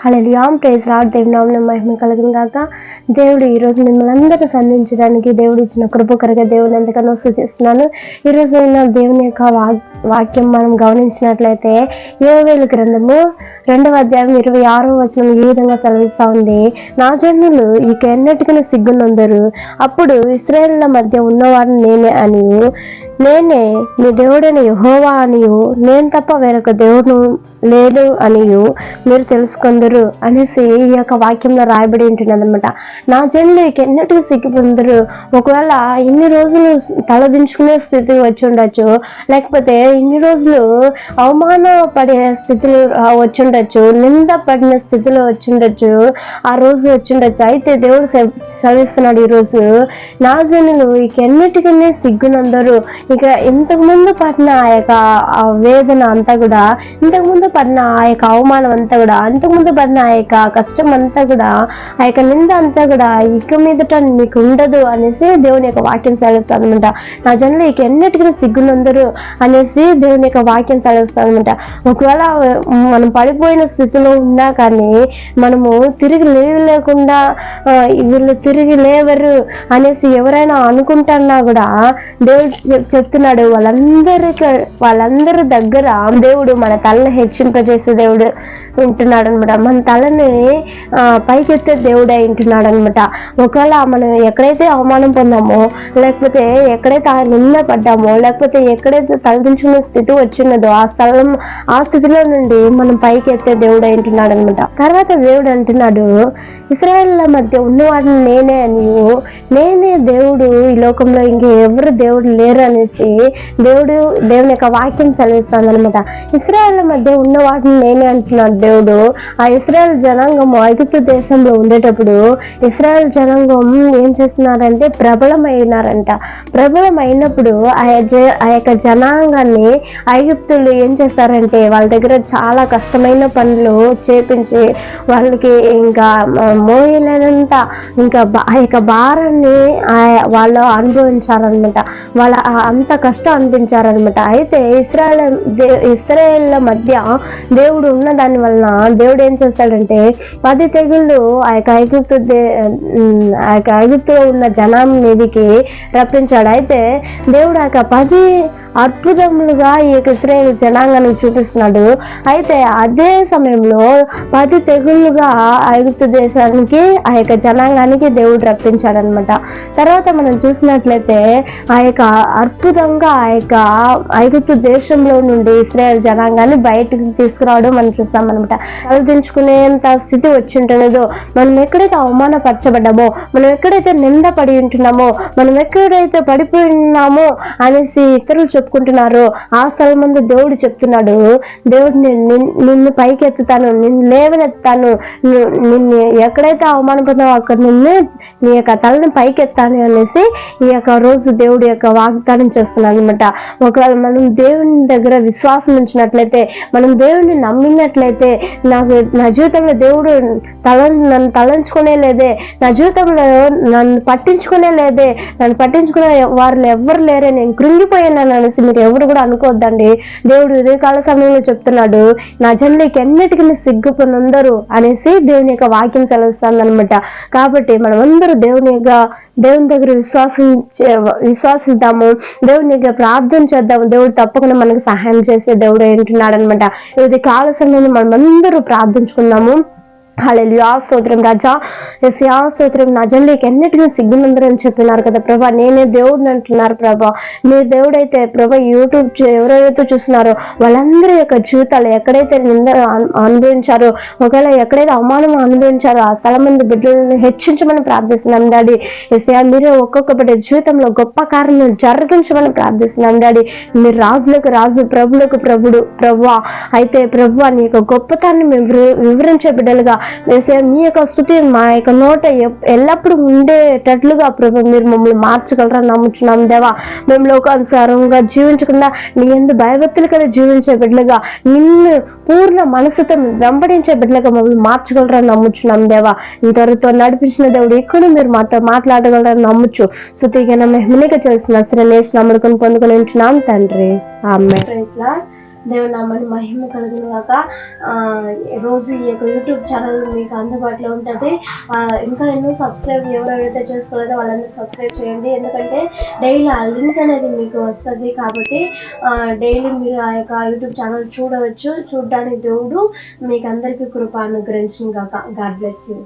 హల్లెలూయా. Praise lord. దేవుని నామమున మహిమ కలుగును గాక. దేవుడు ఈరోజు మిమ్మల్ని అందరూ సంధించడానికి దేవుడు ఇచ్చిన కృపకరగా దేవుని ఎంతగానో స్తుతిస్తున్నాను. ఈరోజు దేవుని యొక్క వాక్యం మనం గమనించినట్లయితే యోవేలు గ్రంథము 2వ అధ్యాయం 26వ వచనం ఈ విధంగా సెలవిస్తా ఉంది. నా జనులు ఇక ఎన్నటికీ సిగ్గునందరు, అప్పుడు ఇశ్రాయేలుల మధ్య ఉన్నవాడిని నేనే అనియు, నేనే నీ దేవుడైన యెహోవా అనియు, నేను తప్ప వేరొక దేవుడు లేడు అనియు మీరు తెలుసుకుందరు అనేసి ఈ యొక్క వాక్యంలో రాయబడి ఉంటున్నది అనమాట. నా జనులు ఇక ఎన్నటికీ సిగ్గుపొందరు. ఒకవేళ ఇన్ని రోజులు తలదించుకునే స్థితి వచ్చి ఉండొచ్చు, లేకపోతే ఇన్ని రోజులు అవమానపడే స్థితిలో వచ్చి ఉండొచ్చు, నింద పడిన స్థితిలో వచ్చి ఉండొచ్చు, ఆ రోజు వచ్చి ఉండొచ్చు. అయితే దేవుడు సెలవిస్తున్నాడు ఈరోజు, నా జనులు ఇక ఎన్నిటికీ సిగ్గునందరు. ఇక ఇంతకుముందు పడిన ఆ యొక్క వేదన అంతా కూడా, ఇంతకుముందు పడిన ఆ యొక్క అవమానం అంతా కూడా, అంతకుముందు పడిన ఆ యొక్క కష్టం అంతా కూడా, ఆ యొక్క నింద అంతా కూడా ఇక మీదట మీకు ఉండదు అనేసి దేవుని యొక్క వాక్యం సెలవిస్తుంది అనమాట. నా జనులు ఇక ఎన్నిటికీ సిగ్గునందరు అనేసి దేవుని యొక్క వాక్యం సెలవిస్తుంది అనమాట. ఒకవేళ మనం పడిపోయిన స్థితిలో ఉన్నా కానీ మనము తిరిగి లేకుండా వీళ్ళు తిరిగి లేవరు అనేసి ఎవరైనా అనుకుంటున్నా కూడా దేవుడు చెప్తున్నాడు, వాళ్ళందరి దగ్గర దేవుడు మన తలని హెచ్చింపజేసే దేవుడు ఉంటున్నాడు అనమాట. మన తలని పైకెత్తే దేవుడే ఉంటున్నాడు అనమాట. ఒకవేళ మనం ఎక్కడైతే అవమానం పొందామో, లేకపోతే ఎక్కడైతే నింద పడ్డామో, లేకపోతే ఎక్కడైతే తలదించుకునే స్థితి వచ్చిన్నదో ఆ స్థితిలో నుండి మనం పైకెత్తే దేవుడే ఉంటున్నాడు అనమాట. తర్వాత దేవుడు అంటున్నాడు, ఇశ్రాయేలుల మధ్య ఉన్నవాడిని నేనే అనియు, నేనే దేవుడు, ఈ లోకంలో ఇంకెవరు దేవుడు లేరు అనేసి దేవుని యొక్క వాక్యం సెలవిస్తుంది అనమాట. ఇశ్రాయేలుల మధ్య ఉన్నవాడిని నేనే అంటున్నాడు దేవుడు. ఆ ఇశ్రాయేల్ జనాంగం ఐగుప్తు దేశంలో ఉండేటప్పుడు ఇశ్రాయేల్ జనాంగం ఏం చేస్తున్నారంటే ప్రబలమైనారంట. ప్రబలమైనప్పుడు ఆ యొక్క జనాంగాన్ని ఐగుప్తులు ఏం చేస్తారంటే వాళ్ళ దగ్గర చాలా కష్టమైన పనులు చేపించి వాళ్ళకి ఇంకా మోయలేనంత ఇంకా ఆ యొక్క భారాన్ని వాళ్ళు అనుభవించారనమాట. వాళ్ళ అంత కష్టం అనిపించారనమాట. అయితే ఇశ్రాయేళ్ల మధ్య దేవుడు ఉన్న దాని వలన దేవుడు ఏం చేస్తాడంటే 10 తెగుళ్ళు ఆ యొక్క ఐగుప్తులో ఉన్న జనం మీదికి రప్పించాడు. అయితే దేవుడు ఆ యొక్క 10 అద్భుతములుగా ఈ యొక్క ఇశ్రాయేలు జనాంగాన్ని చూపిస్తున్నాడు. అయితే అదే సమయంలో 10 తెగుళ్ళుగా ఐగుప్తు దేశానికి ఆ యొక్క జనాంగానికి దేవుడు రప్పించాడు అనమాట. తర్వాత మనం చూసినట్లయితే ఆ యొక్క అద్భుతంగా ఆ యొక్క ఐగుప్తు దేశంలో నుండి ఇశ్రాయేలు జనాంగాన్ని బయటకు తీసుకురావడం మనం చూస్తాం అనమాట. తలదించుకునేంత స్థితి వచ్చి ఉంటున్నదో, మనం ఎక్కడైతే అవమానపరచబడ్డామో, మనం ఎక్కడైతే నింద పడి ఉంటున్నామో, మనం ఎక్కడైతే పడిపోయి ఉన్నామో అనేసి ఇతరులు చెప్పుకుంటున్నారో ఆ స్థలం ముందు దేవుడు చెప్తున్నాడు, దేవుడు నిన్ను పైకి ఎత్తుతాను, నిన్ను లేవనెత్తాను, నిన్ను ఎక్కడైతే అవమానపడుతున్నావో అక్కడ నిన్ను నీ యొక్క తలని పైకి ఎత్తాను అనేసి ఈ యొక్క రోజు దేవుడి యొక్క వాగ్దానం చేస్తున్నాను అనమాట. ఒకవేళ మనం దేవుని దగ్గర విశ్వాసం ఉంచినట్లయితే, మనం దేవుడిని నమ్మినట్లయితే, నా జీవితంలో దేవుడు నన్ను తలంచుకునే లేదే, నా జీవితంలో నన్ను పట్టించుకునే లేదే, నన్ను పట్టించుకునే వారు ఎవ్వరు లేరే, నేను కృంగిపోయాను అనేసి మీరు ఎవరు కూడా అనుకోవద్దండి. దేవుడు ఇదే కాల సమయంలో చెప్తున్నాడు, నా జనులకి ఎన్నిటికీ సిగ్గుపొందరు అనేసి దేవుని యొక్క వాక్యం సెలవిస్తుంది అనమాట. కాబట్టి మనం అందరూ దేవుని దగ్గర విశ్వాసిద్దాము, దేవుని దగ్గర ప్రార్థన చేద్దాము. దేవుడు తప్పకుండా మనకు సహాయం చేసే దేవుడు ఏంటున్నాడు అనమాట. ఇది కాల సమయంలో మనం అందరూ ప్రార్థించుకుందాము. హల్లెలూయా. స్తోత్రం రాజా, యేసయ్యా స్తోత్రం. నా జనులకి ఎన్నిటికీ సిగ్గునందరని చెప్పినారు కదా ప్రభా, నేనే దేవుడిని అంటున్నారు ప్రభా. మీరు దేవుడైతే ప్రభా, యూట్యూబ్ ఎవరైతే చూస్తున్నారో వాళ్ళందరి యొక్క జీవితాలు ఎక్కడైతే నింద అనుభవించారో, ఒకవేళ ఎక్కడైతే అవమానం అనుభవించారో ఆ స్థలం ముందు బిడ్డలను హెచ్చించమని ప్రార్థిస్తున్నాం డాడీ. యేసయ్యా మీరే ఒక్కొక్క బిడ్డ జీవితంలో గొప్ప కార్యం జరిగించమని ప్రార్థిస్తున్నాం డాడీ. మీరు రాజులకు రాజు, ప్రభులకు ప్రభుడు ప్రభువా. అయితే ప్రభువా, నీ యొక్క గొప్పతాన్ని మేము వివరించే బిడ్డలుగా మీ యొక్క స్తుతి మా యొక్క నోట ఎల్లప్పుడూ ఉండేటట్లుగా ప్రభు మీరు మమ్మల్ని మార్చగలరని నమ్ముచున్నాం దేవా. మేము లోకానుసారంగా జీవించకుండా నీ యందు భయభక్తులు కదా జీవించే బిడ్డలుగా, నిన్ను పూర్ణ మనసుతో వెంబడించే బిడ్డలుగా మమ్మల్ని మార్చగలరని నమ్ముచున్నాం దేవా. ఇంతవరతో నడిపించిన దేవుడు ఇక్కడ మీరు మాతో మాట్లాడగలరని నమ్ముచు స్తుతిగా మహిమనిగా చేసిన శ్రేణేసి నమ్ముకొని పొందుకొని ఉంటున్నాం తండ్రి. ఆమేన్. దేవుని నామాన్ని మహిమ కలుగును గాక. రోజు ఈ యొక్క యూట్యూబ్ ఛానల్ మీకు అందుబాటులో ఉంటుంది. ఇంకా ఎన్నో సబ్స్క్రైబ్ ఎవరైతే చేసుకోలేదో వాళ్ళందరూ సబ్స్క్రైబ్ చేయండి. ఎందుకంటే డైలీ ఆ లింక్ అనేది మీకు వస్తుంది కాబట్టి డైలీ మీరు ఆ యొక్క యూట్యూబ్ ఛానల్ చూడవచ్చు. చూడడానికి దేవుడు మీకు అందరికీ కృప అనుగ్రహించును గాక. God bless you.